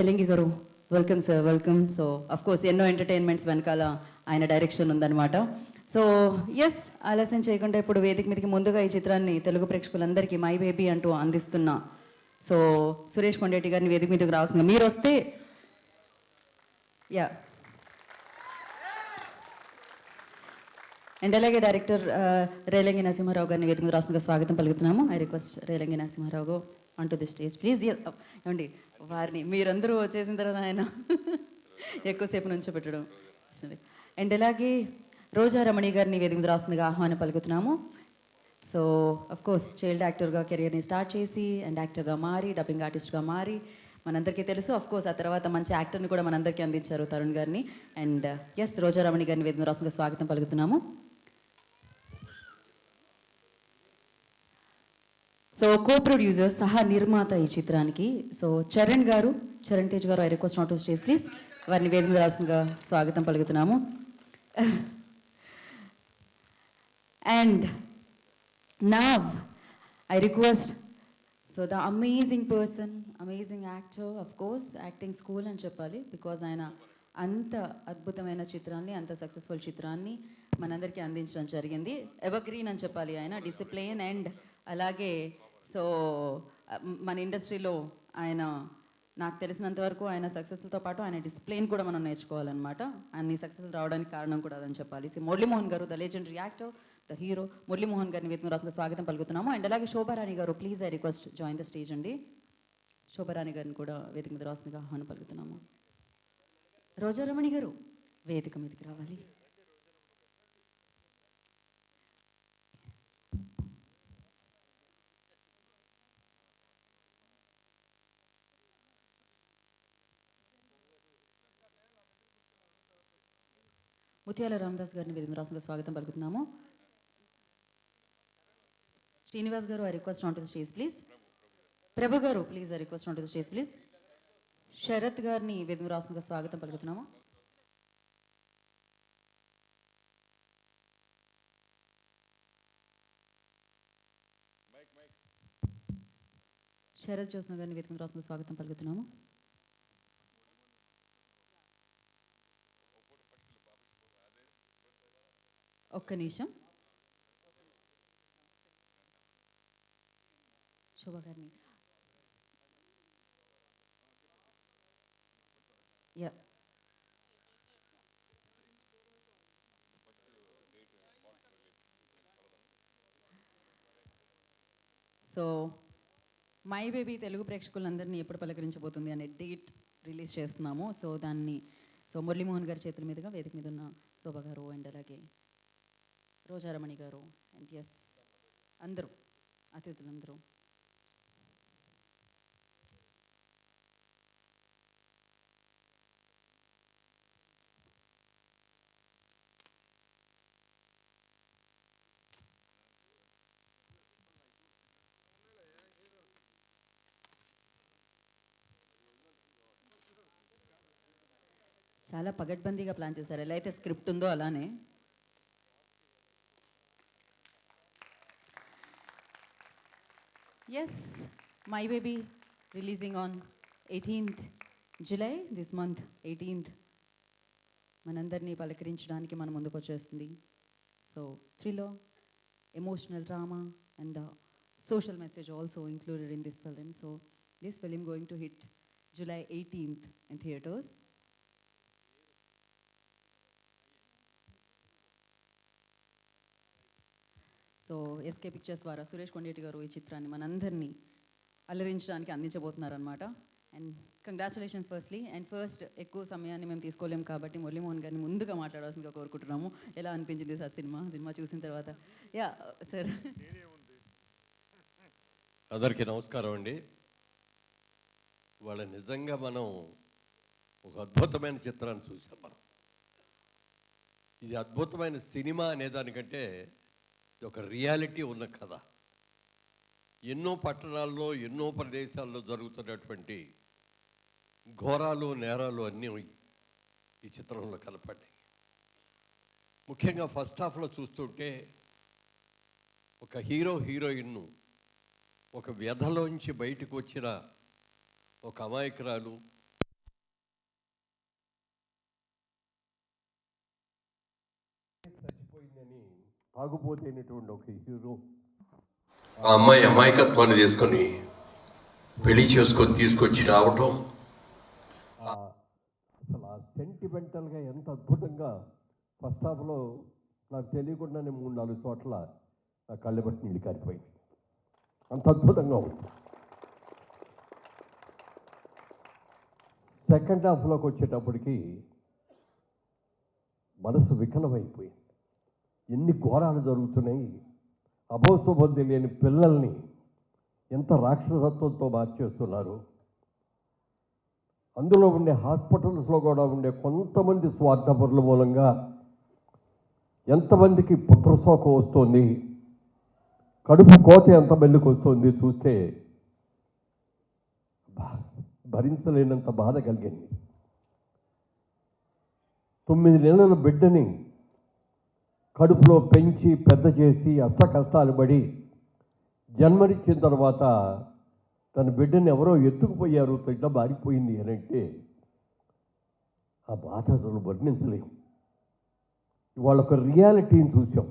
తెలంగి గారు welcome sir, welcome. So of course ఎన్నో entertainments వెనకాల ఆయన డైరెక్షన్ ఉందన్నమాట. సో ఎస్, ఆలస్యం చేయకుండా ఇప్పుడు వేదిక మీదకి ముందుగా ఈ చిత్రాన్ని తెలుగు ప్రేక్షకులందరికీ మై బేబీ అంటూ అందిస్తున్న సో సురేష్ కొండేటి గారిని వేదిక మీదకి రావాల్సింది. మీరు వస్తే యా. అండ్ అలాగే డైరెక్టర్ రేలంగి నరసింహారావు గారిని వేదిక మీద రాస్తుందిగా స్వాగతం పలుకుతున్నాము. I request Relangi Narasimha Rao on to the stage please. ఏమండి వారిని మీరందరూ వచ్చేసిన తర్వాత ఆయన ఎక్కువసేపు నుంచో పెట్టడం. అండ్ అలాగే రోజా రమణి గారిని వేదిక మీద రాస్తుందిగా ఆహ్వానం పలుకుతున్నాము. సో అఫ్ కోర్స్ చైల్డ్ యాక్టర్గా కెరియర్ని స్టార్ట్ చేసి అండ్ యాక్టర్గా మారి డబ్బింగ్ ఆర్టిస్ట్గా మారి మనందరికీ తెలుసు. అఫ్ కోర్స్ ఆ తర్వాత మంచి యాక్టర్ని కూడా మనందరికీ అందించారు తరుణ్ గారిని. అండ్ ఎస్, రోజా రమణి గారిని వేదిక మీద రాస్తుందిగా స్వాగతం పలుకుతున్నాము. సో కో ప్రొడ్యూసర్ సహా నిర్మాత ఈ చిత్రానికి సో చరణ్ గారు, చరణ్ తేజ్ గారు, I request not to stage please. వారిని వేదిక మీద రాస్తుందిగా స్వాగతం పలుకుతున్నాము. And now I request so the amazing person, amazing actor, of course acting school అని చెప్పాలి, బికాజ్ ఆయన అంత అద్భుతమైన చిత్రాన్ని, అంత సక్సెస్ఫుల్ చిత్రాన్ని మనందరికీ అందించడం జరిగింది. ఎవర్ గ్రీన్ అని చెప్పాలి ఆయన, డిసిప్లిన్. అండ్ అలాగే సో మన ఇండస్ట్రీలో ఆయన నాకు తెలిసినంత వరకు ఆయన సక్సెస్తో పాటు ఆయన డిసిప్లిన్ కూడా మనం నేర్చుకోవాలన్నమాట. అన్ని సక్సెస్ రావడానికి కారణం కూడా అదని చెప్పాలి. సో మురళీమోహన్ గారు, the legendary actor, the hero Muralimohan గారిని వేదిక రాసిన స్వాగతం పలుకుతున్నాము. అండ్ అలాగే శోభారాణి గారు, please I request join the stage అండి. శోభారాణి గారిని కూడా వేదిక మీద రాసిందిగా ఆహ్వానం పలుకుతున్నాము. రోజారమణి గారు వేదిక మీదకి రావాలి. ముత్యాల రామదాస్ గారిని వేదిక రాసిన స్వాగతం పలుకుతున్నాము. శ్రీనివాస్ గారు, I request on to the stage please. Prabhu గారు, please I request on to the stage please. Sharath గారిని వేదిక రాసిన స్వాగతం పలుకుతున్నాము. శరత్ జ్యోత్స్న గారిని వేదిక రాసిన స్వాగతం పలుకుతున్నాము. ఒక్క నిమిషం. శోభ గారిని యా. సో మై బేబీ తెలుగు ప్రేక్షకులందరినీ ఎప్పుడు పలకరించబోతుంది అనే డేట్ రిలీజ్ చేస్తున్నాము. సో దాన్ని సో మురళీమోహన్ గారి చేతుల మీదుగా వేదిక మీద ఉన్న శోభ గారు అండ్ అలాగే రోజారమణి గారు అండ్ ఎస్ అందరూ అతిథులందరూ చాలా పగడ్బందీగా ప్లాన్ చేశారు. ఎలా అయితే స్క్రిప్ట్ ఉందో అలానే. Yes, my baby releasing on 18th July this month 18th మనందరినీ పలకరించడానికి మన ముందుకు వచ్చేస్తుంది. So thriller, emotional drama and the social message also included in this film. So this film going to hit July 18th in theaters. So SK pictures ద్వారా సురేష్ కొండేటి గారు ఈ చిత్రాన్ని మనందరినీ అలరించడానికి అందించబోతున్నారనమాట. And congratulations firstly. And first ఎక్కువ సమయాన్ని మేము తీసుకోలేము కాబట్టి మురళీమోహన్ గారిని ముందుగా మాట్లాడాల్సిందిగా కోరుకుంటున్నాము. ఎలా అనిపించింది సార్ సినిమా చూసిన తర్వాత? Yeah sir. అందరికీ నమస్కారం అండి. వాళ్ళ నిజంగా మనం ఒక అద్భుతమైన చిత్రాన్ని చూసాం. మనం ఇది అద్భుతమైన సినిమా అనేదానికంటే ఇది ఒక రియాలిటీ ఉన్న కథ. ఎన్నో పట్టణాల్లో, ఎన్నో ప్రదేశాల్లో జరుగుతున్నటువంటి ఘోరాలు, నేరాలు అన్నీ ఈ చిత్రంలో కనపడ్డాయి. ముఖ్యంగా ఫస్ట్ హాఫ్లో చూస్తుంటే ఒక హీరోయిన్ను ఒక వ్యధలోంచి బయటకు వచ్చిన ఒక అమాయకురాలు తాగుపోతేనటువంటి ఒక హీరో, ఆ అమ్మాయి అమాయకత్వాన్ని తీసుకొని పెళ్లి చేసుకొని తీసుకొచ్చి రావటం, అసలు ఆ సెంటిమెంటల్గా ఎంత అద్భుతంగా ఫస్ట్ హాఫ్లో నాకు తెలియకుండానే 3-4 చోట్ల నా కళ్ళు బట్టి నీళ్ళు కారిపోయింది. అంత అద్భుతంగా ఉంది. సెకండ్ హాఫ్లోకి వచ్చేటప్పటికి మనసు వికలమైపోయింది. ఎన్ని ఘోరాలు జరుగుతున్నాయి. అభోశుభం తెలియని పిల్లల్ని ఎంత రాక్షసత్వంతో మార్చేస్తున్నారు. అందులో ఉండే హాస్పిటల్స్లో కూడా ఉండే కొంతమంది స్వార్థపరుల మూలంగా ఎంతమందికి పుత్రశోకం వస్తుంది, కడుపు కోత ఎంతమందికి వస్తుంది చూస్తే భరించలేనంత బాధ కలిగింది. 9 నెలల బిడ్డని కడుపులో పెంచి పెద్ద చేసి అష్ట కష్టాలు పడి జన్మనిచ్చిన తర్వాత తన బిడ్డని ఎవరో ఎత్తుకుపోయారు, ఇట్లా మారిపోయింది అని అంటే ఆ బాధ అసలు వర్ణించలేము. ఇవాళ ఒక రియాలిటీని చూసాం.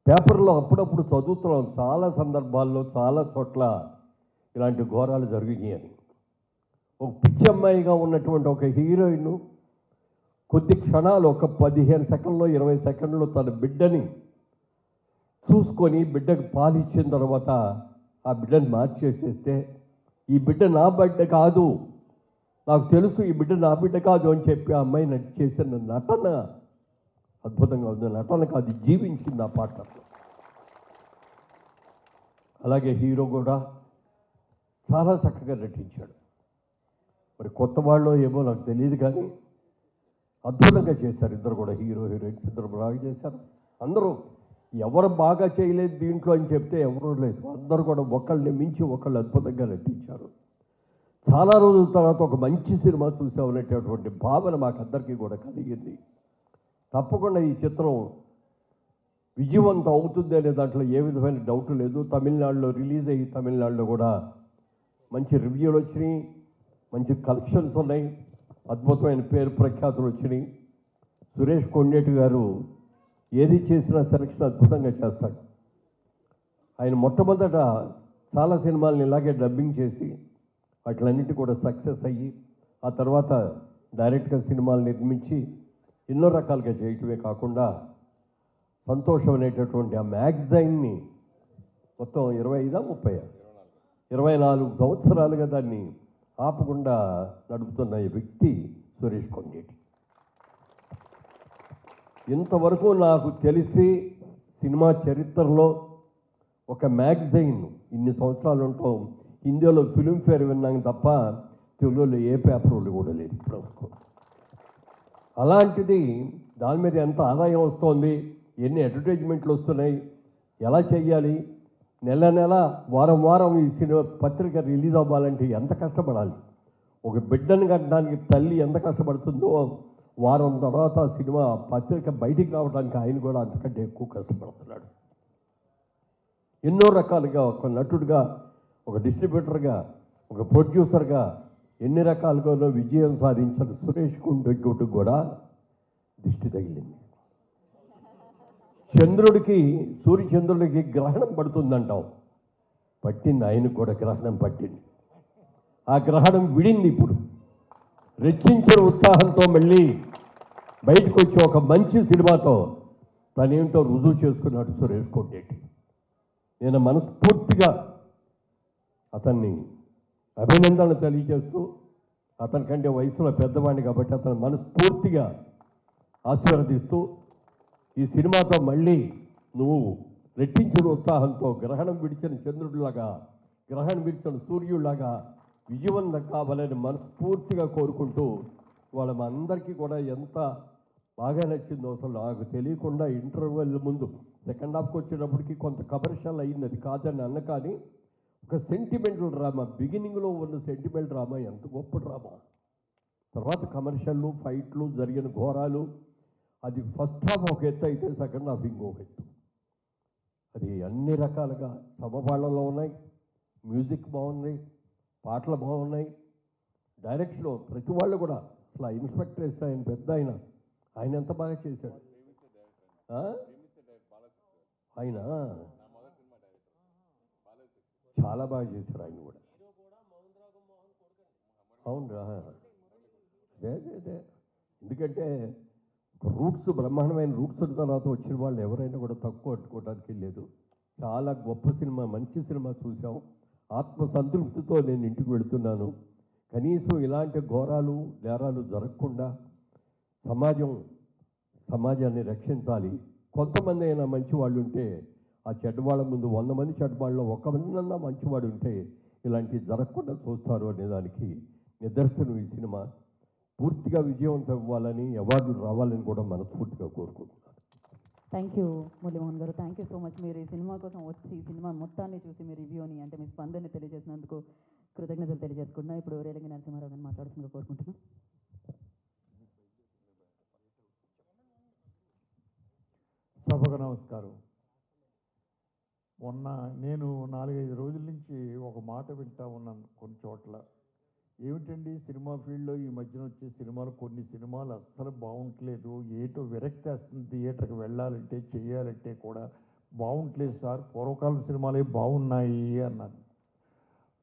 పేపర్లో అప్పుడప్పుడు చదువుతున్నాం, చాలా సందర్భాల్లో చాలా చోట్ల ఇలాంటి ఘోరాలు జరిగినాయి అని. ఒక పిచ్చి అమ్మాయిగా ఉన్నటువంటి ఒక హీరోయిన్ కొద్ది క్షణాలు, ఒక 15 సెకండ్లో 20 సెకండ్లో తన బిడ్డని చూసుకొని బిడ్డకు పాలు ఇచ్చిన తర్వాత ఆ బిడ్డను మార్చేసేస్తే, ఈ బిడ్డ నా బిడ్డ కాదు, నాకు తెలుసు ఈ బిడ్డ నా బిడ్డ కాదు అని చెప్పి ఆ అమ్మాయి చేసిన నటన అద్భుతంగా ఉంది. నటన కాదు, జీవించింది ఆ పాటలో. అలాగే హీరో కూడా చాలా చక్కగా నటించాడు. మరి కొత్త వాళ్ళు ఏమో నాకు తెలియదు కానీ అద్భుతంగా చేశారు ఇద్దరు కూడా. హీరో హీరోయిన్స్ ఇద్దరు బాగా చేశారు. అందరూ ఎవరు బాగా చేయలేదు దీంట్లో అని చెప్తే ఎవరూ లేదు. అందరూ కూడా ఒకళ్ళని మించి ఒకళ్ళు అద్భుతంగా నటించారు. చాలా రోజుల తర్వాత ఒక మంచి సినిమా చూసామనేటటువంటి భావన మాకందరికీ కూడా కలిగింది. తప్పకుండా ఈ చిత్రం విజయవంతం అవుతుంది అనే దాంట్లో ఏ విధమైన డౌట్ లేదు. తమిళనాడులో రిలీజ్ అయ్యి తమిళనాడులో కూడా మంచి రివ్యూలు వచ్చినాయి, మంచి కలెక్షన్స్ ఉన్నాయి, అద్భుతమైన పేరు ప్రఖ్యాతులు వచ్చినాయి. సురేష్ కొండేటి గారు ఏది చేసినా సెలక్షన్ అద్భుతంగా చేస్తాడు. ఆయన మొట్టమొదట చాలా సినిమాలను ఇలాగే డబ్బింగ్ చేసి వాటిలన్నిటి కూడా సక్సెస్ అయ్యి ఆ తర్వాత డైరెక్ట్గా సినిమాలు నిర్మించి ఎన్నో రకాలుగా చేయటమే కాకుండా సంతోషం అనేటటువంటి ఆ మ్యాగజైన్ని మొత్తం 24 సంవత్సరాలుగా దాన్ని ఆపకుండా నడుపుతున్న ఈ వ్యక్తి సురేష్ కొండేటి. ఇంతవరకు నాకు తెలిసి సినిమా చరిత్రలో ఒక మ్యాగజైన్ ఇన్ని సంవత్సరాలు ఉంటాం, హిందీలో ఫిల్మ్ఫేర్ విన్నాం తప్ప తెలుగులో ఏ పేపర్లు కూడా లేదు ఇప్పటివరకు. అలాంటిది దాని మీద ఎంత ఆదాయం వస్తుంది, ఎన్ని అడ్వర్టైజ్మెంట్లు వస్తున్నాయి, ఎలా చెయ్యాలి, నెల నెల వారం వారం ఈ సినిమా పత్రిక రిలీజ్ అవ్వాలంటే ఎంత కష్టపడాలి. ఒక బిడ్డను కట్టడానికి తల్లి ఎంత కష్టపడుతుందో వారం తర్వాత సినిమా పత్రిక బయటికి రావడానికి ఆయన కూడా అంతకంటే ఎక్కువ కష్టపడుతున్నాడు. ఎన్నో రకాలుగా ఒక నటుడిగా, ఒక డిస్ట్రిబ్యూటర్గా, ఒక ప్రొడ్యూసర్గా ఎన్ని రకాలుగానో విజయం సాధించిన సురేష్ కొండేటి కూడా దిష్టి తగిలింది. చంద్రుడికి సూర్యచంద్రుడికి గ్రహణం పడుతుందంటాం, పట్టింది, ఆయనకు కూడా గ్రహణం పట్టింది. ఆ గ్రహణం విడింది. ఇప్పుడు రెచ్చించిన ఉత్సాహంతో మళ్ళీ బయటకు వచ్చి ఒక మంచి సినిమాతో తనేంటో రుజువు చేసుకున్నాడు సురేష్ కొండేటి. నేను మనస్ఫూర్తిగా అతన్ని అభినందనలు తెలియజేస్తూ, అతని కంటే వయసులో పెద్దవాడిని కాబట్టి అతను మనస్ఫూర్తిగా ఆశీర్వదిస్తూ, ఈ సినిమాతో మళ్ళీ నువ్వు రెట్టించిన ఉత్సాహంతో గ్రహణం విడిచిన చంద్రుడిలాగా, గ్రహణం విడిచిన సూర్యుడిలాగా విజయవంతం కావాలని మనస్ఫూర్తిగా కోరుకుంటూ, వాళ్ళ మా అందరికీ కూడా ఎంత బాగా నచ్చిందో అసలు నాకు తెలియకుండా ఇంటర్వెల్ ముందు సెకండ్ హాఫ్కి వచ్చేటప్పటికి కొంత కమర్షియల్ అయింది, అది కాదని అన్న, కానీ ఒక సెంటిమెంటల్ డ్రామా, బిగినింగ్లో ఉన్న సెంటిమెంటల్ డ్రామా ఎంత గొప్ప డ్రామా, తర్వాత కమర్షియల్లు, ఫైట్లు, జరిగిన ఘోరాలు, అది ఫస్ట్ హాఫ్ ఒక ఎత్తు అయితే సెకండ్ హాఫ్ ఇంకొక ఎత్తు. అది అన్ని రకాలుగా సమపాళంలో ఉన్నాయి. మ్యూజిక్ బాగుంది, పాటలు బాగున్నాయి, డైరెక్షన్ ప్రతి వాళ్ళు కూడా అసలు ఇన్స్పెక్టర్ ఆయన పెద్ద ఆయన ఎంత బాగా చేశాడు. ఆయన చాలా బాగా చేశారు ఆయన కూడా. అవునరా, అదే ఎందుకంటే రూట్స్, బ్రహ్మాండమైన రూట్స్ తర్వాత వచ్చిన వాళ్ళు ఎవరైనా కూడా తక్కువ పట్టుకోవడానికి లేదు. చాలా గొప్ప సినిమా, మంచి సినిమా చూసాం. ఆత్మ సంతృప్తితో నేను ఇంటికి వెళుతున్నాను. కనీసం ఇలాంటి ఘోరాలు నేరాలు జరగకుండా సమాజాన్ని రక్షించాలి. కొంతమంది అయినా మంచివాళ్ళు ఉంటే, ఆ చెడ్డవాళ్ళ ముందు 100 మంది చెడ్డవాళ్ళలో ఒకమన్నా మంచివాడు ఉంటే ఇలాంటివి జరగకుండా చూస్తారు అనే దానికి నిదర్శనం ఈ సినిమా. పూర్తిగా విజయవంతం అవ్వాలని, అవార్డులు రావాలని కూడా మనస్ఫూర్తిగా కోరుకుంటున్నాను. థ్యాంక్ యూ మురళీమోహన్ గారు, థ్యాంక్ యూ సో మచ్. మీరు ఈ సినిమా కోసం వచ్చి ఈ సినిమా మొత్తాన్ని చూసి మీ రివ్యూని, అంటే మీ స్పందనని తెలియజేసినందుకు కృతజ్ఞతలు తెలియజేసుకుంటున్నా. ఇప్పుడు రేలంగి నరసింహారావు గారిని మాట్లాడుతుందిగా కోరుకుంటున్నాను. సభకు నమస్కారం. మొన్న నేను 4-5 రోజుల నుంచి ఒక మాట వింటా ఉన్నాను కొన్ని చోట్ల. ఏమిటండి సినిమా ఫీల్డ్లో ఈ మధ్యన వచ్చే సినిమాలు, కొన్ని సినిమాలు అస్సలు బాగుంటలేదు, ఏటో విరక్తి వస్తుంది, థియేటర్కి వెళ్ళాలంటే చేయాలంటే కూడా బాగుంటలేదు సార్, పూర్వకాలం సినిమాలే బాగున్నాయి అన్నాను.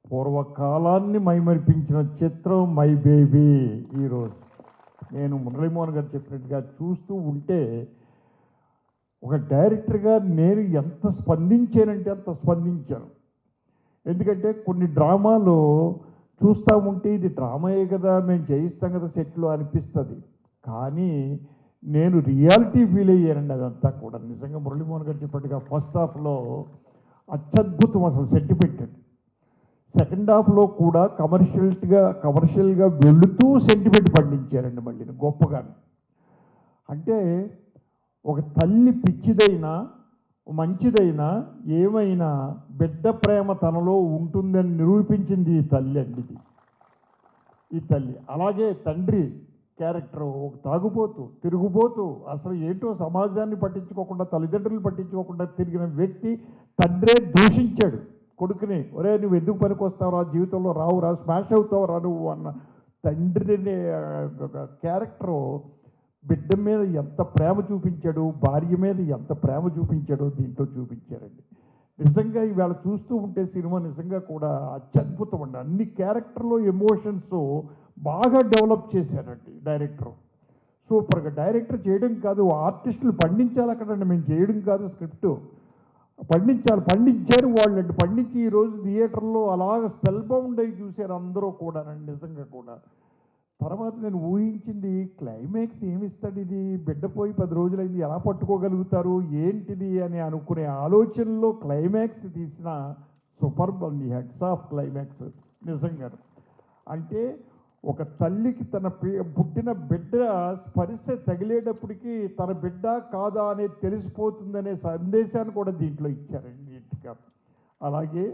పూర్వకాలాన్ని మైమరిపించిన చిత్రం మై బేబీ. ఈరోజు నేను మురళీమోహన్ గారు చెప్పినట్టుగా చూస్తూ ఉంటే, ఒక డైరెక్టర్గా నేను ఎంత స్పందించానంటే అంత స్పందించాను. ఎందుకంటే కొన్ని డ్రామాలు చూస్తూ ఉంటే ఇది డ్రామాయే కదా, మేము చేయిస్తాం కదా సెట్లో అనిపిస్తుంది. కానీ నేను రియాలిటీ ఫీల్ అయ్యానండి అదంతా కూడా. నిజంగా మురళీమోహన్ గారు చెప్పినట్టుగా ఫస్ట్ హాఫ్లో అత్యద్భుతం అసలు సెంటిమెంటెడ్, సెకండ్ హాఫ్లో కూడా కమర్షియల్గా వెళుతూ సెంటిమెంట్ పండించారండి మళ్ళీ గొప్పగా. అంటే ఒక తల్లి పిచ్చిదైనా మంచిదైనా ఏమైనా బిడ్డ ప్రేమ తనలో ఉంటుందని నిరూపించింది ఈ తల్లి అండి. ఈ తల్లి అలాగే తండ్రి క్యారెక్టర్ ఒక తాగుపోతూ తిరుగుపోతూ అసలు ఏంటో సమాజాన్ని పట్టించుకోకుండా, తల్లిదండ్రులు పట్టించుకోకుండా తిరిగిన వ్యక్తి తండ్రే దూషించాడు కొడుకుని. ఒరే నువ్వు ఎందుకు పనికి వస్తావురా, జీవితంలో రావురా, స్మాష్ అవుతావురా నువ్వు అన్న తండ్రిని క్యారెక్టరు బిడ్డ మీద ఎంత ప్రేమ చూపించాడు, భార్య మీద ఎంత ప్రేమ చూపించాడో దీంట్లో చూపించారండి. నిజంగా ఇవాళ చూస్తూ ఉంటే సినిమా నిజంగా కూడా అత్యద్భుతం అండి. అన్ని క్యారెక్టర్లో ఎమోషన్స్ బాగా డెవలప్ చేశారండి డైరెక్టర్. సూపర్గా డైరెక్టర్ చేయడం కాదు, ఆర్టిస్టులు పండించాలి అక్కడండి, మేము చేయడం కాదు, స్క్రిప్ట్ పండించారు వాళ్ళండి. పండించి ఈరోజు థియేటర్లో అలాగ స్పెల్ బౌండ్ అయి చూశారు అందరూ కూడానండి నిజంగా కూడా. తర్వాత నేను ఊహించింది క్లైమాక్స్ ఏమిస్తాడు, ఇది బిడ్డ పోయి 10 రోజులైంది, ఎలా పట్టుకోగలుగుతారు ఏంటిది అని అనుకునే ఆలోచనలో క్లైమాక్స్ తీసిన సూపర్బ్ అండి. హెడ్స్ ఆఫ్ క్లైమాక్స్ నిజంగా. అంటే ఒక తల్లికి తన పుట్టిన బిడ్డ స్పర్శ తగిలేటప్పటికీ తన బిడ్డ కాదా అనేది తెలిసిపోతుందనే సందేశాన్ని కూడా దీంట్లో ఇచ్చారండి నీట్గా. అలాగే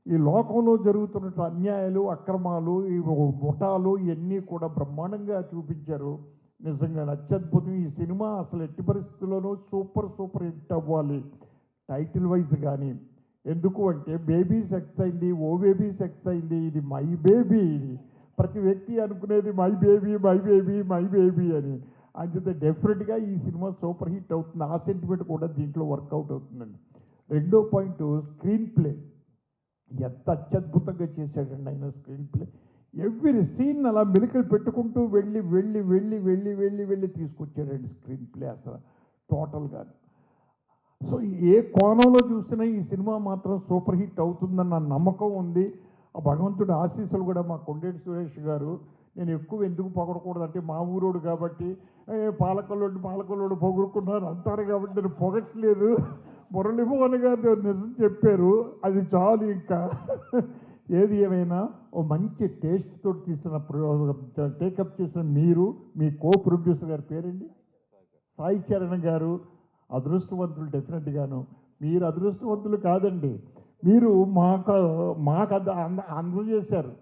ఈ లోకంలో జరుగుతున్న అన్యాయాలు, అక్రమాలు, ఈ ముఠాలు ఇవన్నీ కూడా బ్రహ్మాండంగా చూపించారు. నిజంగా అత్యద్భుతం. ఈ సినిమా అసలు ఎట్టి పరిస్థితుల్లోనూ సూపర్ హిట్ అవ్వాలి టైటిల్ వైజ్ కానీ. ఎందుకు అంటే బేబీ సెక్స్ అయింది, ఓ బేబీ సెక్స్ అయింది, ఇది మై బేబీ. ఇది ప్రతి వ్యక్తి అనుకునేది మై బేబీ అని. అంతే డెఫినెట్గా ఈ సినిమా సూపర్ హిట్ అవుతుంది. ఆ సెంటిమెంట్ కూడా దీంట్లో వర్కౌట్ అవుతుందండి. రెండో పాయింట్ స్క్రీన్ ప్లే. ఎంత అత్యద్భుతంగా చేశాడండి ఆయన స్క్రీన్ ప్లే. ఎవ్రీ సీన్ అలా మెలికలు పెట్టుకుంటూ వెళ్ళి తీసుకొచ్చాడండి స్క్రీన్ ప్లే అసలు టోటల్గా. సో ఏ కోణంలో చూసినా ఈ సినిమా మాత్రం సూపర్ హిట్ అవుతుందన్న నమ్మకం ఉంది. ఆ భగవంతుడి ఆశీస్సులు కూడా మా కొండేటి సురేష్ గారు. నేను ఎక్కువ ఎందుకు పొగడకూడదు అంటే మా ఊరోడు కాబట్టి, పాలకొల్లోడు పొగుడుకున్నారు అంటారు కాబట్టి నేను పొగట్లేదు. మురళీమోహన్ గారు నిజం చెప్పారు, అది చాలు. ఇంకా ఏది ఏమైనా ఓ మంచి టేస్ట్ తోటి తీసిన టేకప్ చేసిన మీరు, మీ కో ప్రొడ్యూసర్ గారి పేరండి సాయి చరణ్ గారు అదృష్టవంతులు. డెఫినెట్గాను మీరు అదృష్టవంతులు కాదండి, మీరు మాకు అందజేశారు.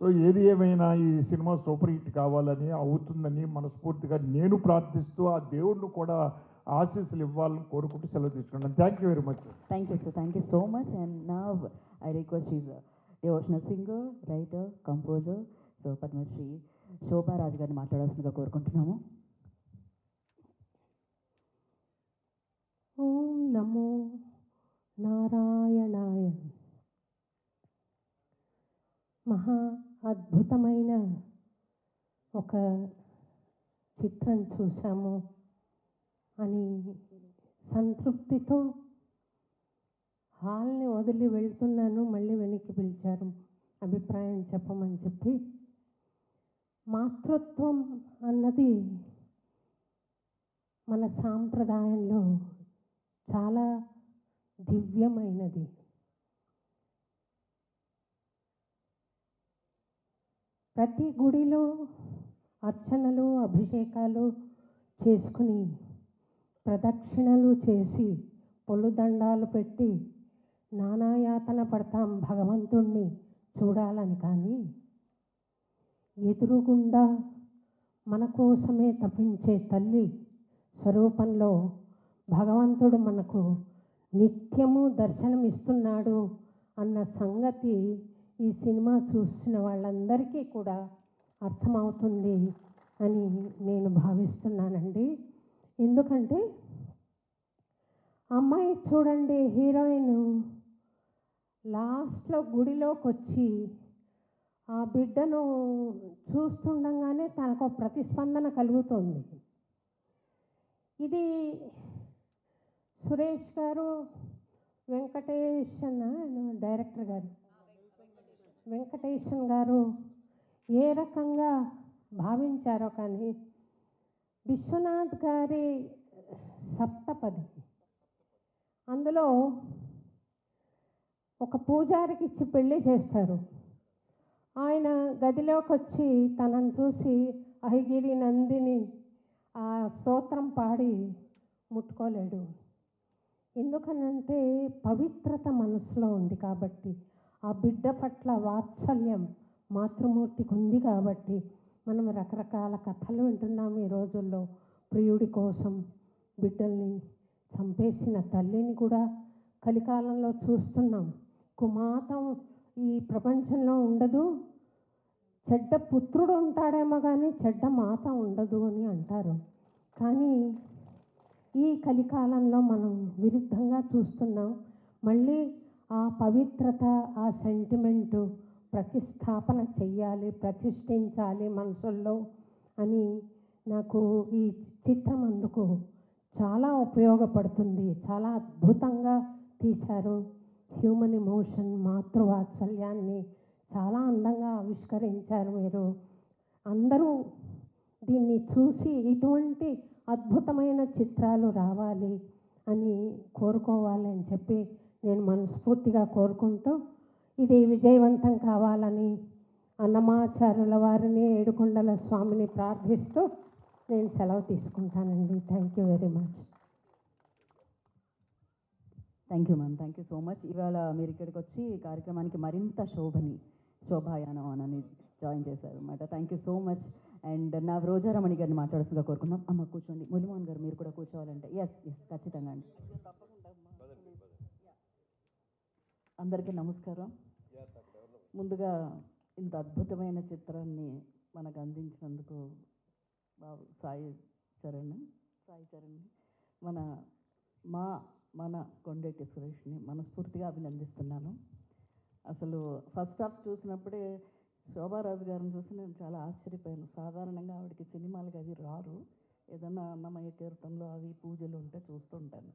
సో ఏది ఏమైనా ఈ సినిమా సూపర్ హిట్ కావాలని, అవుతుందని మనస్ఫూర్తిగా నేను ప్రార్థిస్తూ ఆ దేవుడిని కూడా ఆశీస్సులు ఇవ్వాలని కోరుకుంటూ సెలవు తీసుకున్నాను. Thank you very much. Thank you, sir. Thank you so much. And now I request she's a devotional singer, writer, composer. So Padma Shri Shobha Raj గారిని మాట్లాడాల్సిందిగా కోరుకుంటున్నాము. ఓం నమో నారాయణాయ. మహా అద్భుతమైన ఒక చిత్రం చూసాము అని సంతృప్తితో హాల్ని వదిలి వెళ్తున్నాను. మళ్ళీ వెనక్కి పిలిచారు అభిప్రాయం చెప్పమని చెప్పి. మాతృత్వం అన్నది మన సాంప్రదాయంలో చాలా దివ్యమైనది. ప్రతి గుడిలో అర్చనలు అభిషేకాలు చేసుకుని ప్రదక్షిణలు చేసి పొలుదండాలు పెట్టి నానాయాతన పడతాం భగవంతుణ్ణి చూడాలని. కానీ ఎదురుగుండా మన కోసమే తప్పించే తల్లి స్వరూపంలో భగవంతుడు మనకు నిత్యము దర్శనమిస్తున్నాడు అన్న సంగతి ఈ సినిమా చూసిన వాళ్ళందరికీ కూడా అర్థమవుతుంది అని నేను భావిస్తున్నానండి. ఎందుకంటే అమ్మాయి చూడండి, హీరోయిన్ లాస్ట్లో గుడిలోకి వచ్చి ఆ బిడ్డను చూస్తుండగానే తనకు ప్రతిస్పందన కలుగుతుంది. ఇది సురేష్ గారు, వెంకటేషన్ డైరెక్టర్ గారు, వెంకటేషన్ గారు ఏ రకంగా భావించారో కానీ విశ్వనాథ్ గారి సప్తపది అందులో ఒక పూజారికి ఇచ్చి పెళ్ళి చేస్తారు. ఆయన గదిలోకి వచ్చి తనను చూసి అహిగిరి నందిని ఆ స్తోత్రం పాడి ముట్టుకోలేడు. ఎందుకనంటే పవిత్రత మనసులో ఉంది కాబట్టి, ఆ బిడ్డ పట్ల వాత్సల్యం మాతృమూర్తికి ఉంది కాబట్టి మనం రకరకాల కథలు వింటున్నాం ఈ రోజుల్లో. ప్రియుడి కోసం బిడ్డల్ని చంపేసిన తల్లిని కూడా కలికాలంలో చూస్తున్నాం. కుమాతం ఈ ప్రపంచంలో ఉండదు, చెడ్డ పుత్రుడు ఉంటాడేమో కానీ చెడ్డ మాత ఉండదు అని అంటారు. కానీ ఈ కలికాలంలో మనం విరుద్ధంగా చూస్తున్నాం. మళ్ళీ ఆ పవిత్రత, ఆ సెంటిమెంటు ప్రతిష్టాపన చెయ్యాలి, ప్రతిష్ఠించాలి మనసుల్లో అని నాకు ఈ చిత్రం అందుకు చాలా ఉపయోగపడుతుంది. చాలా అద్భుతంగా తీశారు. హ్యూమన్ ఎమోషన్, మాతృవాత్సల్యాన్ని చాలా అందంగా ఆవిష్కరించారు మీరు. అందరూ దీన్ని చూసి ఇటువంటి అద్భుతమైన చిత్రాలు రావాలి అని కోరుకోవాలని చెప్పి నేను మనస్ఫూర్తిగా కోరుకుంటూ, ఇది విజయవంతం కావాలని అన్నమాచార్యుల వారిని, ఏడుకొండల స్వామిని ప్రార్థిస్తూ నేను సెలవు తీసుకుంటానండి. Thank you very much. Thank you ma'am, thank you so much. ఇవాళ మీరు ఇక్కడికి వచ్చి ఈ కార్యక్రమానికి మరింత శోభాయానం అని జాయిన్ చేశారు అన్నమాట. Thank you so much. And నా రోజారమణి గారిని మాట్లాడాల్సిందిగా కోరుకున్నాం. అమ్మ కూర్చోండి. మురళీమోహన్ గారు మీరు కూడా కూర్చోవాలంటే. ఎస్ ఖచ్చితంగా అండి. అందరికీ నమస్కారం. ముందుగా ఇంత అద్భుతమైన చిత్రాన్ని మనకు అందించినందుకు బాబు సాయి చరణ్ మన కొండేటి సురేష్ని మనస్ఫూర్తిగా అభినందిస్తున్నాను. అసలు ఫస్ట్ హాఫ్ చూసినప్పుడే శోభారాజు గారిని చూసి నేను చాలా ఆశ్చర్యపోయాను. సాధారణంగా ఆవిడకి సినిమాలకి అవి రారు, ఏదన్నా అన్నమయ్య కీర్తనలో అవి పూజలు ఉంటే చూస్తుంటాను.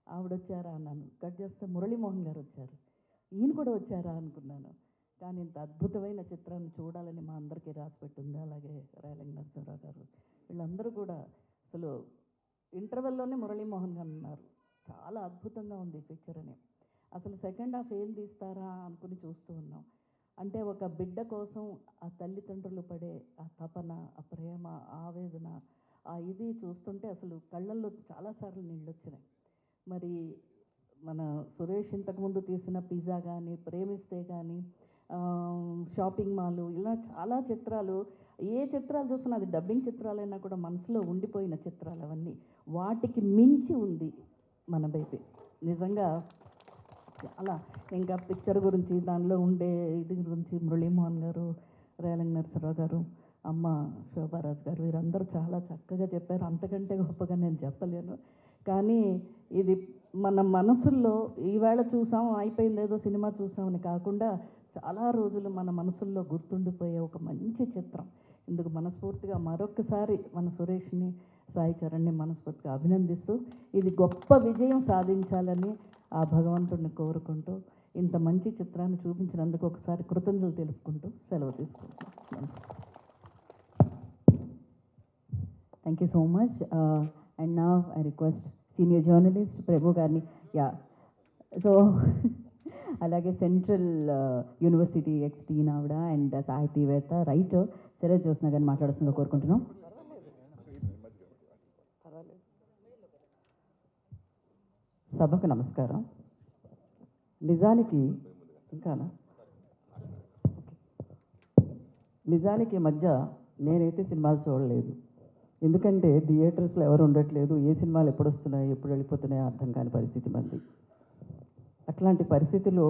ఆవిడ వచ్చారా అన్నాను. కట్ చేస్తే మురళీమోహన్ గారు వచ్చారు. ఈయన కూడా వచ్చారా అనుకున్నాను. కానీ ఇంత అద్భుతమైన చిత్రాన్ని చూడాలని మా అందరికీ రాసిపెట్టింది. అలాగే రేలంగి నరసింహరావు గారు, వీళ్ళందరూ కూడా అసలు ఇంటర్వెల్లోనే మురళీమోహన్ గారు ఉన్నారు. చాలా అద్భుతంగా ఉంది పిక్చర్ అని. అసలు సెకండ్ హాఫ్ ఏం తీస్తారా అనుకుని చూస్తూ ఉన్నాం. అంటే ఒక బిడ్డ కోసం ఆ తల్లిదండ్రులు పడే ఆ తపన, ఆ ప్రేమ, ఆవేదన, ఆ ఇది చూస్తుంటే అసలు కళ్ళల్లో చాలాసార్లు నీళ్ళు వచ్చినాయి. మరి మన సురేష్ ఇంతకుముందు తీసిన పిజ్జా కానీ, ప్రేమిస్తే కానీ, షాపింగ్ మాలు, ఇలా చాలా చిత్రాలు, ఏ చిత్రాలు చూసినా అది డబ్బింగ్ చిత్రాలైనా కూడా మనసులో ఉండిపోయిన చిత్రాలు అవన్నీ. వాటికి మించి ఉంది మన బేబీ. నిజంగా చాలా ఇంకా పిక్చర్ గురించి, దానిలో ఉండే ఇది గురించి మురళీమోహన్ గారు, రేలంగి నరసింహరావు గారు, అమ్మ శోభారాజు గారు, వీరందరూ చాలా చక్కగా చెప్పారు. అంతకంటే గొప్పగా నేను చెప్పలేను. కానీ ఇది మన మనసుల్లో ఈవేళ చూసాం అయిపోయింది ఏదో సినిమా చూసామని కాకుండా చాలా రోజులు మన మనసుల్లో గుర్తుండిపోయే ఒక మంచి చిత్రం. ఇందుకు మనస్ఫూర్తిగా మరొకసారి మన సురేష్ని, సాయి చరణ్ని మనస్ఫూర్తిగా అభినందిస్తూ ఇది గొప్ప విజయం సాధించాలని ఆ భగవంతుడిని కోరుకుంటూ ఇంత మంచి చిత్రాన్ని చూపించినందుకు ఒకసారి కృతజ్ఞతలు తెలుపుకుంటూ సెలవు తీసుకుంటాం. Thank you so much. And నా ఐ రిక్వెస్ట్ సీనియర్ జర్నలిస్ట్ ప్రభు గారిని, యా, సో అలాగే సెంట్రల్ యూనివర్సిటీ ఎక్స్టీన్ ఆవిడ అండ్ సాహితీవేత్త రైటర్ శరత్ జ్యోత్స్న గారిని మాట్లాడుతుందిగా కోరుకుంటున్నాం. సభకు నమస్కారం. నిజానికి ఈ మధ్య నేనైతే సినిమాలు చూడలేదు. ఎందుకంటే థియేటర్స్లో ఎవరు ఉండట్లేదు, ఏ సినిమాలు ఎప్పుడు వస్తున్నాయి ఎప్పుడు వెళ్ళిపోతున్నాయో అర్థం కాని పరిస్థితి మంది. అట్లాంటి పరిస్థితిలో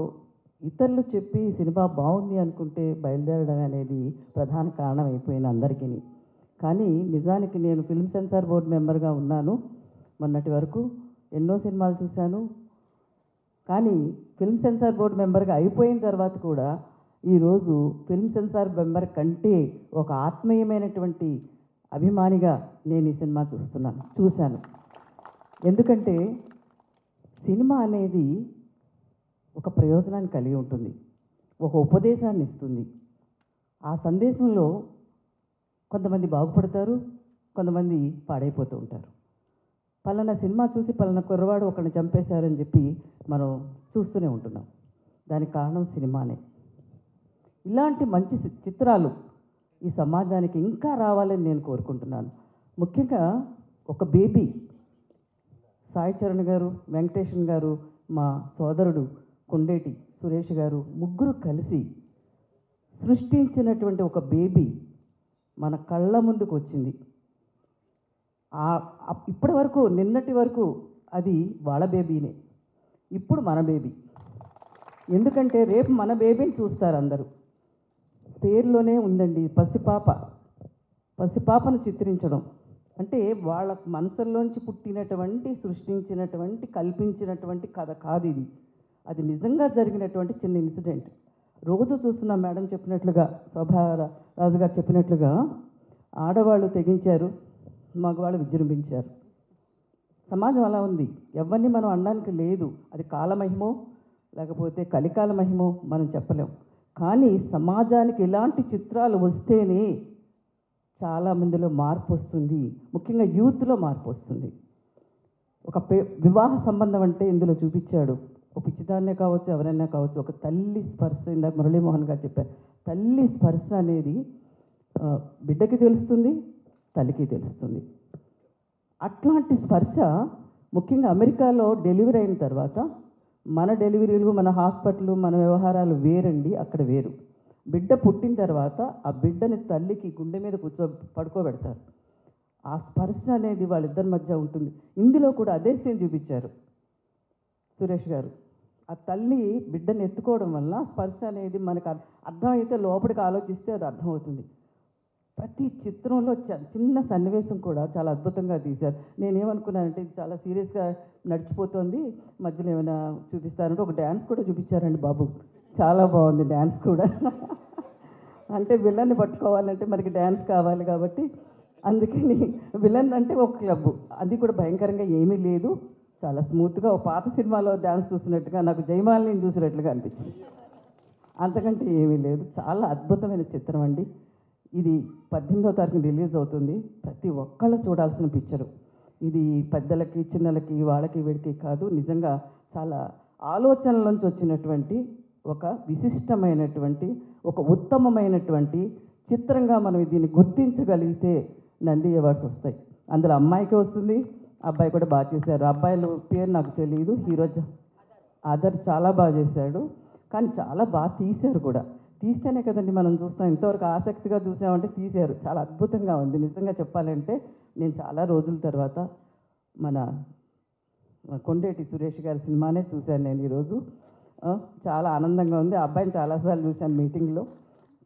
ఇతరులు చెప్పి సినిమా బాగుంది అనుకుంటే బయలుదేరడం అనేది ప్రధాన కారణం అయిపోయింది అందరికీ. కానీ నిజానికి నేను ఫిల్మ్ సెన్సార్ బోర్డు మెంబర్గా ఉన్నాను. మొన్నటి వరకు ఎన్నో సినిమాలు చూశాను. కానీ ఫిల్మ్ సెన్సార్ బోర్డు మెంబర్గా అయిపోయిన తర్వాత కూడా ఈరోజు ఫిల్మ్ సెన్సార్ మెంబర్ కంటే ఒక ఆత్మీయమైనటువంటి అభిమానిగా నేను ఈ సినిమా చూశాను. ఎందుకంటే సినిమా అనేది ఒక ప్రయోజనాన్ని కలిగి ఉంటుంది, ఒక ఉపదేశాన్ని ఇస్తుంది. ఆ సందేశంలో కొంతమంది బాగుపడతారు, కొంతమంది పాడైపోతూ ఉంటారు. పలానా సినిమా చూసి పలానా కుర్రవాడు ఒకరిని చంపేశారని చెప్పి మనం చూస్తూనే ఉంటున్నాం. దానికి కారణం సినిమానే. ఇలాంటి మంచి చిత్రాలు ఈ సమాజానికి ఇంకా రావాలని నేను కోరుకుంటున్నాను. ముఖ్యంగా ఒక బేబీ సాయి చరణ్ గారు, వెంకటేషన్ గారు, మా సోదరుడు కొండేటి సురేష్ గారు ముగ్గురు కలిసి సృష్టించినటువంటి ఒక బేబీ మన కళ్ళ ముందుకు వచ్చింది. ఇప్పటి వరకు నిన్నటి వరకు అది వాళ్ళ బేబీనే, ఇప్పుడు మన బేబీ. ఎందుకంటే రేపు మన బేబీని చూస్తారు అందరూ. పేరులోనే ఉందండి పసిపాపను చిత్రించడం అంటే వాళ్ళ మనసుల్లోంచి పుట్టినటువంటి, సృష్టించినటువంటి, కల్పించినటువంటి కథ కాదు ఇది. అది నిజంగా జరిగినటువంటి చిన్న ఇన్సిడెంట్. రోజు చూస్తున్న మేడం చెప్పినట్లుగా, శోభా రాజు గారు చెప్పినట్లుగా ఆడవాళ్ళు తెగించారు, మగవాళ్ళు విజృంభించారు. సమాజం అలా ఉంది. ఎవరిని మనం అనడానికి లేదు. అది కాలమహిమో లేకపోతే కలికాల మహిమో మనం చెప్పలేం. కానీ సమాజానికి ఇలాంటి చిత్రాలు వస్తేనే చాలామందిలో మార్పు వస్తుంది, ముఖ్యంగా యూత్లో మార్పు వస్తుంది. ఒక వివాహ సంబంధం అంటే ఇందులో చూపించాడు. ఒక పిచ్చిదాన్నే కావచ్చు, ఎవరైనా కావచ్చు, ఒక తల్లి స్పర్శ, ఇందాక మురళీమోహన్ గారు చెప్పారు, తల్లి స్పర్శ అనేది బిడ్డకి తెలుస్తుంది, తల్లికి తెలుస్తుంది. అట్లాంటి స్పర్శ ముఖ్యంగా అమెరికాలో డెలివరీ అయిన తర్వాత మన డెలివరీలు, మన హాస్పిటల్, మన వ్యవహారాలు వేరండి, అక్కడ వేరు. బిడ్డ పుట్టిన తర్వాత ఆ బిడ్డని తల్లికి గుండె మీద పడుకోబెడతారు. ఆ స్పర్శ అనేది వాళ్ళిద్దరి మధ్య ఉంటుంది. ఇందులో కూడా అదే సీన్ చూపించారు సురేష్ గారు. ఆ తల్లి బిడ్డని ఎత్తుకోవడం వల్ల స్పర్శ అనేది మనకు అర్థమైతే లోపలికి ఆలోచిస్తే అది అర్థమవుతుంది. ప్రతి చిత్రంలో చిన్న సన్నివేశం కూడా చాలా అద్భుతంగా తీశారు. నేనేమనుకున్నానంటే ఇది చాలా సీరియస్గా నడిచిపోతుంది, మధ్యలో ఏమైనా చూపిస్తారంటే ఒక డ్యాన్స్ కూడా చూపించారండి బాబు. చాలా బాగుంది డ్యాన్స్ కూడా. అంటే విలన్ని పట్టుకోవాలంటే మనకి డ్యాన్స్ కావాలి కాబట్టి అందుకని విలన్ అంటే ఒక క్లబ్, అది కూడా భయంకరంగా ఏమీ లేదు, చాలా స్మూత్గా ఒక పాత సినిమాలో డ్యాన్స్ చూసినట్టుగా, నాకు జయమాలిని చూసినట్లుగా అనిపించింది. అంతకంటే ఏమీ లేదు. చాలా అద్భుతమైన చిత్రం అండి. ఇది 18వ తారీఖున రిలీజ్ అవుతుంది. ప్రతి ఒక్కళ్ళు చూడాల్సిన పిక్చరు ఇది. పెద్దలకి, చిన్నలకి, వాళ్ళకి, వీడికి కాదు, నిజంగా చాలా ఆలోచనల నుంచి వచ్చినటువంటి ఒక విశిష్టమైనటువంటి, ఒక ఉత్తమమైనటువంటి చిత్రంగా మనం దీన్ని గుర్తించగలిగితే నంది అవార్డ్స్ వస్తాయి. అందులో అమ్మాయికి వస్తుంది, అబ్బాయి కూడా బాగా చేశారు. అబ్బాయిల పేరు నాకు తెలియదు, హీరో ఆదర్ చాలా బాగా చేశాడు, కానీ చాలా బాగా తీశారు కూడా. తీస్తేనే కదండి మనం చూస్తాం. ఇంతవరకు ఆసక్తిగా చూసామంటే తీశారు. చాలా అద్భుతంగా ఉంది. నిజంగా చెప్పాలంటే నేను చాలా రోజుల తర్వాత మన కొండేటి సురేష్ గారి సినిమానే చూశాను నేను ఈరోజు. చాలా ఆనందంగా ఉంది. ఆ అబ్బాయిని చాలాసార్లు చూశాను మీటింగ్లో.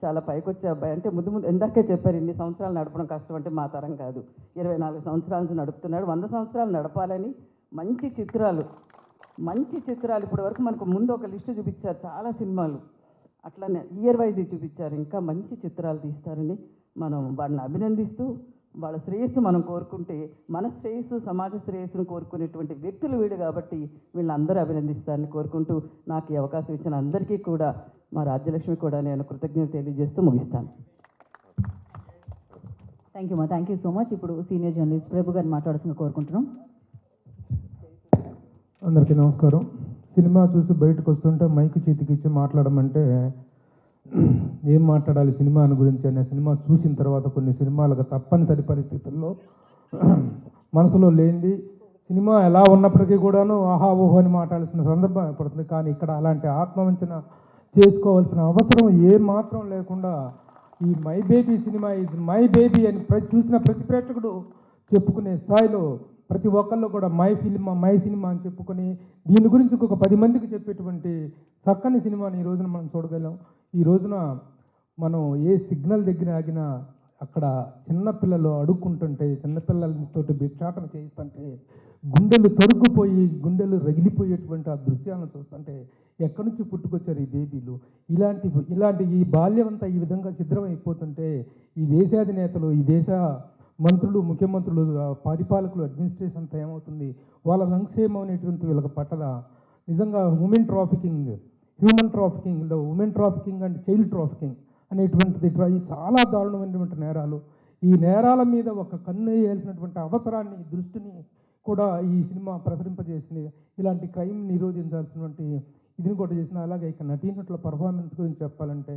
చాలా పైకి వచ్చే అబ్బాయి. అంటే ముందు ఎందాకే చెప్పారు, ఇన్ని సంవత్సరాలు నడపడం కష్టం అంటే మా తరం కాదు. 24 సంవత్సరాల నుంచి నడుపుతున్నాడు. 100 సంవత్సరాలు నడపాలని మంచి చిత్రాలు మంచి చిత్రాలు ఇప్పటి వరకు మనకు ముందు ఒక లిస్టు చూపించారు చాలా సినిమాలు, అట్లానే ఇయర్ వైజ్ చూపించారు. ఇంకా మంచి చిత్రాలు తీస్తారని మనం వాళ్ళని అభినందిస్తూ వాళ్ళ శ్రేయస్సు మనం కోరుకుంటే మన శ్రేయస్సు సమాజ శ్రేయస్సును కోరుకునేటువంటి వ్యక్తులు వీడు కాబట్టి వీళ్ళందరూ అభినందిస్తారని కోరుకుంటూ నాకు ఈ అవకాశం ఇచ్చిన అందరికీ కూడా మా రాజ్యలక్ష్మి కూడా నేను కృతజ్ఞత తెలియజేస్తూ ముగిస్తాను. Thank you so much. ఇప్పుడు సీనియర్ జర్నలిస్ట్ ప్రభు గారిని మాట్లాడాల్సిందిగా కోరుకుంటున్నాం. అందరికీ నమస్కారం. సినిమా చూసి బయటకు వస్తుంటే మైక్ చేతికిచ్చి మాట్లాడమంటే ఏం మాట్లాడాలి సినిమాని గురించి అనే సినిమా చూసిన తర్వాత కొన్ని సినిమాలకు తప్పనిసరి పరిస్థితుల్లో మనసులో లేనిది సినిమా ఎలా ఉన్నప్పటికీ కూడాను ఆహా ఊహో అని మాట్లాడాల్సిన సందర్భం ఏర్పడుతుంది. కానీ ఇక్కడ అలాంటి ఆత్మవంచన చేసుకోవాల్సిన అవసరం ఏ మాత్రం లేకుండా ఈ మై బేబీ సినిమా ఇది మై బేబీ అని చూసిన ప్రతి ప్రేక్షకుడు చెప్పుకునే స్థాయిలో ప్రతి ఒక్కళ్ళు కూడా మై ఫిల్మ్ మై సినిమా అని చెప్పుకొని దీని గురించి ఇంకొక 10 మందికి చెప్పేటువంటి చక్కని సినిమాని ఈ రోజున మనం చూడగలం. ఈ రోజున మనం ఏ సిగ్నల్ దగ్గర ఆగినా అక్కడ చిన్నపిల్లలు అడుక్కుంటుంటే చిన్నపిల్లలతోటి భిక్షాటన చేయిస్తుంటే గుండెలు తొరుగుపోయి గుండెలు రగిలిపోయేటువంటి ఆ దృశ్యాలను చూస్తుంటే ఎక్కడి నుంచి పుట్టుకొచ్చారు ఈ బేబీలు, ఇలాంటి ఈ బాల్యం అంతా ఈ విధంగా ఛిద్రం అయిపోతుంటే ఈ దేశాధినేతలు ఈ దేశ మంత్రులు ముఖ్యమంత్రులు పరిపాలకులు అడ్మినిస్ట్రేషన్ అంతా ఏమవుతుంది, వాళ్ళ సంక్షేమం అనేటువంటి వీళ్ళకి పట్టదా. నిజంగా human trafficking women trafficking and child trafficking అనేటువంటిది చాలా దారుణమైనటువంటి నేరాలు. ఈ నేరాల మీద ఒక కన్ను వేయాల్సినటువంటి అవసరాన్ని దృష్టిని కూడా ఈ సినిమా ప్రసరింపజేసింది. ఇలాంటి క్రైమ్ నిరోధించాల్సినటువంటి ఇదిని కూడా చేసిన. అలాగే ఇక నటీనటుల పర్ఫార్మెన్స్ గురించి చెప్పాలంటే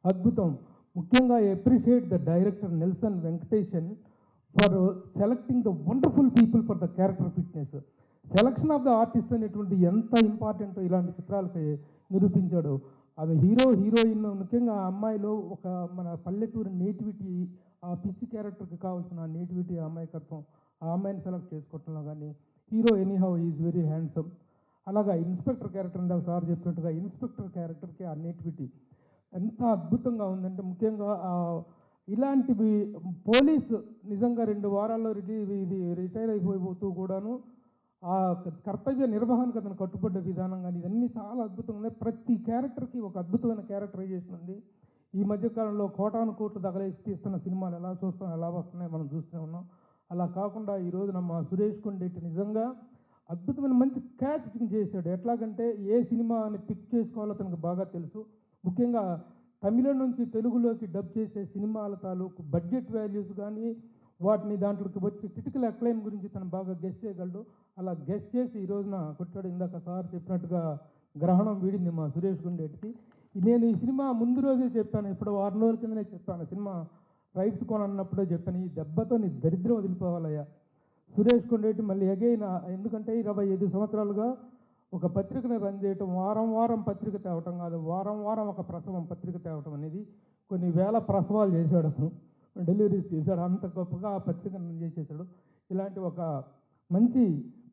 అద్భుతం. ముఖ్యంగా appreciate the director Nelson Venkatesan for selecting the wonderful people for the character fitness. Selection of the artist అనేటువంటి ఎంత ఇంపార్టెంటో ఇలాంటి చిత్రాలకి నిరూపించాడు. అది హీరోయిన్ ముఖ్యంగా ఆ అమ్మాయిలో ఒక మన పల్లెటూరు నేటివిటీ, ఆ పిచ్చి క్యారెక్టర్కి కావాల్సిన నేటివిటీ అమ్మాయికత్వం, ఆ అమ్మాయిని సెలెక్ట్ చేసుకోవటంలో కానీ hero anyhow is very handsome. అలాగా ఇన్స్పెక్టర్ క్యారెక్టర్ ఇందాక సార్ చెప్పినట్టుగా ఇన్స్పెక్టర్ క్యారెక్టర్కి ఆ నేటివిటీ ఎంత అద్భుతంగా ఉందంటే ముఖ్యంగా ఇలాంటివి పోలీసు నిజంగా 2 వారాల్లో రిటైర్ అయిపోతూ కూడాను ఆ కర్తవ్య నిర్వహణకు అతను కట్టుబడ్డ విధానం కానీ ఇవన్నీ చాలా అద్భుతంగా ఉన్నాయి. ప్రతి క్యారెక్టర్కి ఒక అద్భుతమైన క్యారెక్టరైజేషన్ ఉంది. ఈ మధ్యకాలంలో కోటాను కోట్లు తగలేసి తీస్తున్న సినిమాలు ఎలా చూస్తాం ఎలా వస్తున్నాయి మనం చూస్తూనే ఉన్నాం. అలా కాకుండా ఈ రోజున మా సురేష్ కొండేటి నిజంగా అద్భుతమైన మంచి క్యాచ్ చేశాడు. ఎట్లాగంటే ఏ సినిమాని పిక్ చేసుకోవాలో అతనికి బాగా తెలుసు. ముఖ్యంగా తమిళం నుంచి తెలుగులోకి డబ్ చేసే సినిమాల తాలూకు బడ్జెట్ వాల్యూస్ కానీ వాటిని దాంట్లోకి వచ్చి క్రిటికల్ అక్లైమ్ గురించి తను బాగా గెస్ట్ చేయగలడు. అలా గెస్ట్ చేసి ఈ రోజున కొట్టాడు. ఇందాక సార్ చెప్పినట్టుగా గ్రహణం వీడింది మా సురేష్ గుండేటికి. నేను ఈ సినిమా ముందు రోజే చెప్పాను, ఇప్పుడు 6 రోజుల కిందనే చెప్పాను, సినిమా రైట్స్ కొనన్నప్పుడే చెప్పాను, ఈ దెబ్బతో నీ దరిద్రం వదిలిపోవాలయ్యా సురేష్ కొండేటి మళ్ళీ అగైన్. ఎందుకంటే 25 సంవత్సరాలుగా ఒక పత్రికను రన్ చేయటం, వారం పత్రిక తేవటం కాదు, వారం ఒక ప్రసవం పత్రిక తేవటం అనేది కొన్ని వేల ప్రసవాలు చేశాడు అతను, డెలివరీస్ చేశాడు. అంత గొప్పగా ఆ పత్రికను రన్ చేసేసాడు. ఇలాంటి ఒక మంచి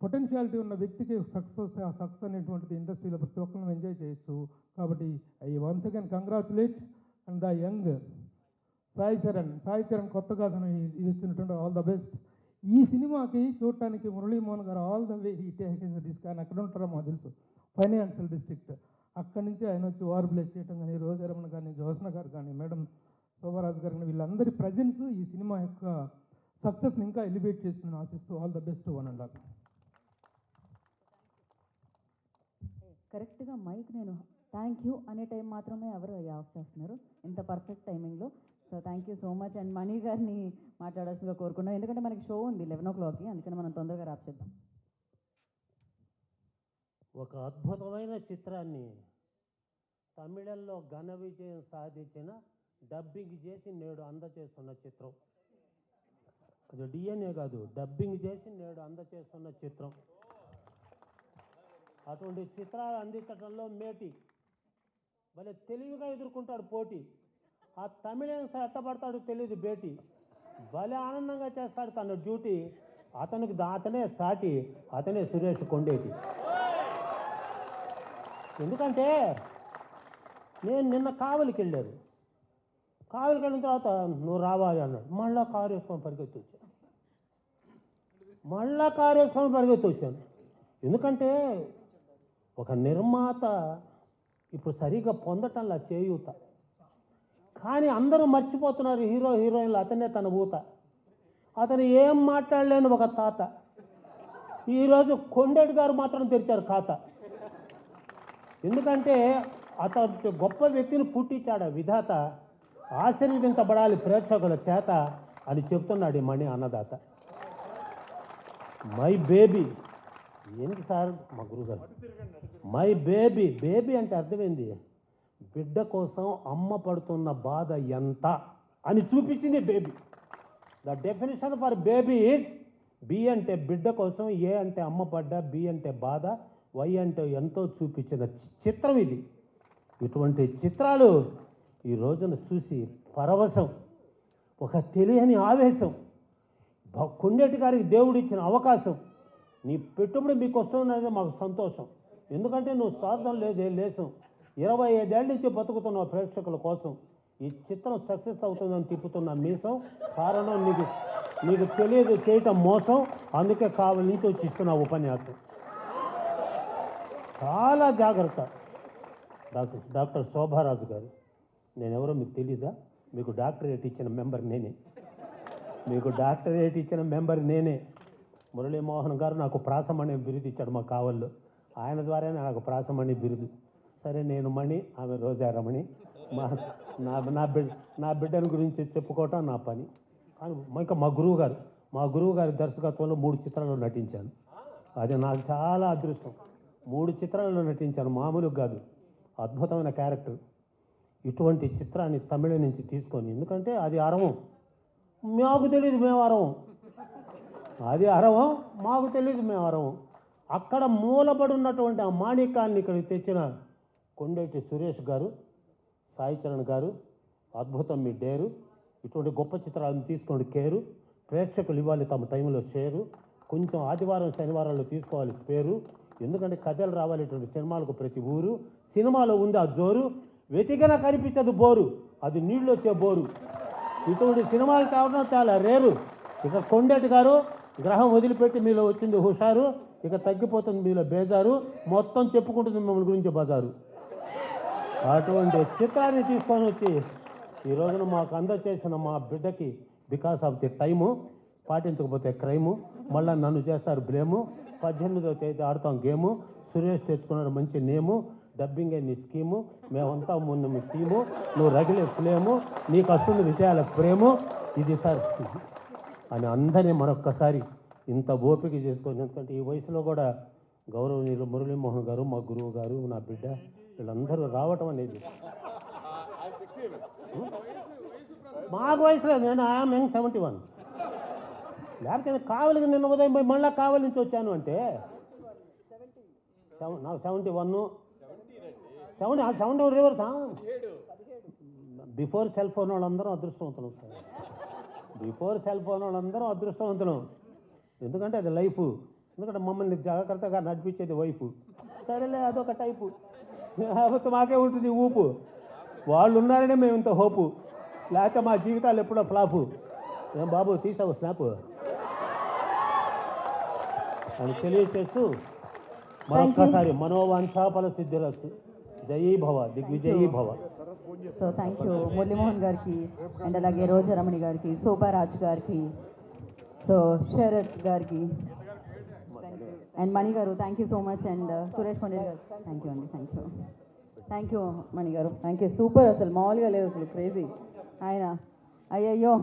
పొటెన్షియాలిటీ ఉన్న వ్యక్తికి సక్సెస్ అనేటువంటిది ఇండస్ట్రీలో ప్రతి ఒక్కరిని ఎంజాయ్ చేయొచ్చు. కాబట్టి I once again congratulate and the young Sai Charan కొత్తగా అతను ఇది వచ్చినటువంటి ఆల్ ద బెస్ట్. ఈ సినిమాకి చూడటానికి మురళీమోహన్ గారు ఆల్ ద వే ఈ టేకింగ్ దిస్. కానీ అక్కడ ఉంటారో మాకు తెలుసు ఫైనాన్షియల్ డిస్ట్రిక్ట్, అక్కడి నుంచి ఆయన వచ్చి వార్ ప్లేస్ చేయడం కానీ రోజరమణ కానీ జ్యోత్స్న గారు కానీ మేడం శోభరాజు గారు కానీ వీళ్ళందరి ప్రజెన్స్ ఈ సినిమా యొక్క సక్సెస్ని ఇంకా ఎలివేట్ చేస్తుందని ఆశిస్తూ all the best one and all. కరెక్ట్గా మైక్ నేను థ్యాంక్ యూ అనే టైం మాత్రమే ఎవరు ఆఫ్ చేస్తున్నారు ఇంత పర్ఫెక్ట్ టైమింగ్లో. So thank you so much. And Mani గారిని మాట్లాడాల్సిందిగా కోరుకున్నాం, ఎందుకంటే మనకి షో ఉంది 11 o'clockకి, అందుకని మనం తొందరగా ర్యాప్ చేద్దాం. ఒక అద్భుతమైన చిత్రాన్ని తమిళంలో ఘన విజయం సాధించిన డబ్బింగ్ చేసి నేడు అందచేస్తున్న చిత్రం. అది డిఎన్ఏ కాదు, డబ్బింగ్ చేసి నేడు అందచేస్తున్న చిత్రం. అటువంటి చిత్రాలు అందించడంలో మేటి భలే తెలివిగా ఎదుర్కొంటాడు పోటీ. ఆ తమిళం ఎట్టబడతాడు తెలియదు బేటి, భలే ఆనందంగా చేస్తాడు తన డ్యూటీ. అతనే సాటి, అతనే సురేష్ కొండేటి. ఎందుకంటే నేను నిన్న కావలికి వెళ్ళాను, కావలికి వెళ్ళిన తర్వాత నువ్వు రావాలి అన్నాడు. మళ్ళా కారు వేసుకొని పరిగెత్తి వచ్చాను. ఎందుకంటే ఒక నిర్మాత ఇప్పుడు సరిగా పొందటంలా చేయూత. కానీ అందరూ మర్చిపోతున్నారు హీరో హీరోయిన్లు అతనే తన ఊత. అతను ఏం మాట్లాడలేని ఒక తాత. ఈరోజు కొండేటి గారు మాత్రం తెరిచారు ఖాతా. ఎందుకంటే అతను గొప్ప వ్యక్తిని పుట్టించాడు విధాత, ఆశీర్వదించబడాలి ప్రేక్షకుల చేత అని చెప్తున్నాడు ఈ మణి అన్నదాత. మై బేబీ ఏంటి సార్ మా గురుగారు, మై బేబీ, బేబీ అంటే అర్థమైంది బిడ్డ కోసం అమ్మ పడుతున్న బాధ ఎంత అని చూపించింది baby. The definition for baby is B అంటే బిడ్డ కోసం, ఏ అంటే అమ్మ పడ్డ, బి అంటే బాధ, వై అంటే ఎంతో చూపించిన చిత్రం ఇది. ఇటువంటి చిత్రాలు ఈ రోజున చూసి పరవశం, ఒక తెలియని ఆవేశం. కొండేటి గారికి దేవుడు ఇచ్చిన అవకాశం, నీ పెట్టుబడి మీకు వస్తున్నది మాకు సంతోషం. ఎందుకంటే నువ్వు స్వార్థం లేదే లేసం, 25 ఏళ్ళ నుంచి బతుకుతున్నావు ప్రేక్షకుల కోసం. ఈ చిత్రం సక్సెస్ అవుతుందని తిప్పుతున్న మీసం, కారణం నీకు తెలియదు చేయటం మోసం, అందుకే కావలి నుంచి వచ్చి ఇస్తున్న ఉపన్యాసం. చాలా జాగ్రత్త. డాక్టర్ శోభారాజు గారు, నేనెవరో మీకు తెలీదా? మీకు డాక్టరేట్ ఇచ్చిన మెంబర్ నేనే, మీకు డాక్టరేట్ ఇచ్చిన మెంబర్ నేనే. మురళీమోహన్ గారు నాకు ప్రాసమణి బిరుదు ఇచ్చాడు మా కావల్లో, ఆయన ద్వారానే నాకు ప్రాసమణి బిరుదు. సరే, నేను మణి, ఆమె రోజారమణి. నా బిడ్డల గురించి చెప్పుకోవటం నా పని. కానీ ఇంకా మా గురువు గారి దర్శకత్వంలో 3 చిత్రాల్లో నటించాను. అది నాకు చాలా అదృష్టం. 3 చిత్రాల్లో నటించాను, మామూలుగా కాదు, అద్భుతమైన క్యారెక్టర్. ఇటువంటి చిత్రాన్ని తమిళ నుంచి తీసుకొని, ఎందుకంటే అది అరవం, మాకు తెలియదు మేము అరవం, అది అరవం మాకు తెలియదు మేము అరవం. అక్కడ మూలబడి ఉన్నటువంటి ఆ మాణికాన్ని ఇక్కడికి తెచ్చిన కొండేటి సురేష్ గారు, సాయి చరణ్ గారు, అద్భుతం మీ డేరు. ఇటువంటి గొప్ప చిత్రాలను తీసుకోండి కేరు. ప్రేక్షకులు ఇవ్వాలి తమ టైంలో షేరు. కొంచెం ఆదివారం శనివారాల్లో తీసుకోవాలి పేరు. ఎందుకంటే కథలు రావాలి ఇటువంటి సినిమాలకు ప్రతి ఊరు. సినిమాలో ఉంది ఆ జోరు, వెతికినా కనిపించదు బోరు, అది నీళ్ళు వచ్చే బోరు. ఇటువంటి సినిమాలు కావడం చాలా రేరు. ఇక కొండేటి గారు గ్రహం వదిలిపెట్టి మీలో వచ్చింది హుషారు, ఇక తగ్గిపోతుంది మీలో బేజారు, మొత్తం చెప్పుకుంటుంది మిమ్మల్ని గురించి బజారు. అటువంటి చిత్రాన్ని తీసుకొని వచ్చి ఈ రోజున మాకు అందచేసిన మా బిడ్డకి బికాస్ ఆఫ్ ది టైము, పాటించకపోతే క్రైము, మళ్ళీ నన్ను చేస్తారు బ్లేము. 18వ తేదీ ఆడుతాం గేము, సురేష్ తెచ్చుకున్నాడు మంచి నేము, డబ్బింగే నీ స్కీము, మేమంతా ముందు మీ టీము, నువ్వు రగిలే ఫ్లేము, నీకు వస్తుంది విజయాల ప్రేము, ఇది సార్ అని అందరినీ మరొక్కసారి ఇంత ఓపిక చేసుకొని. ఎందుకంటే ఈ వయసులో కూడా గౌరవనీయులు మురళీమోహన్ గారు, మా గురువు గారు, నా బిడ్డ, వీళ్ళందరూ రావటం అనేది మాకు వయసులో, నేను ఐఎమ్ యంగ్ 71. లేకపోతే కావలికి నిన్న ఉదయం పోయి మళ్ళీ కావలి నుంచి వచ్చాను అంటే నాకు 71 రివర్స్. బిఫోర్ సెల్ ఫోన్ వాళ్ళందరం అదృష్టవంతులు సార్, బిఫోర్ సెల్ ఫోన్ వాళ్ళందరం అదృష్టవంతులు. ఎందుకంటే అది లైఫ్, ఎందుకంటే మమ్మల్ని జాగ్రత్తగా నడిపించేది వైఫ్. సరేలే అదొక టైపు, లేకపోతే మాకే ఉంటుంది ఊపు. వాళ్ళు ఉన్నారనే మేము ఇంత హోపు, లేకపోతే మా జీవితాలు ఎప్పుడో ఫ్లాపు. ఏం బాబు తీసావు స్నాప్ అని తెలియచేస్తూ మరొక్కసారి మనోవాంఛాఫల సిద్ధిరస్తు. జయీ భవ, దిగ్విజయీ భవ. సో థ్యాంక్ యూ మురళీమోహన్ గారికి, అండ్ అలాగే రోజారమణి గారికి, శోభారాజ్ గారికి, సో శరత్ గారికి, అండ్ మణి గారు thank you so much, and Suresh Kondeti గారు థ్యాంక్ యూ అండి. థ్యాంక్ యూ మణి గారు, థ్యాంక్ యూ. సూపర్, అసలు మామూలుగా లేదు, అసలు క్రేజీ. ఆయన అయ్యయ్యో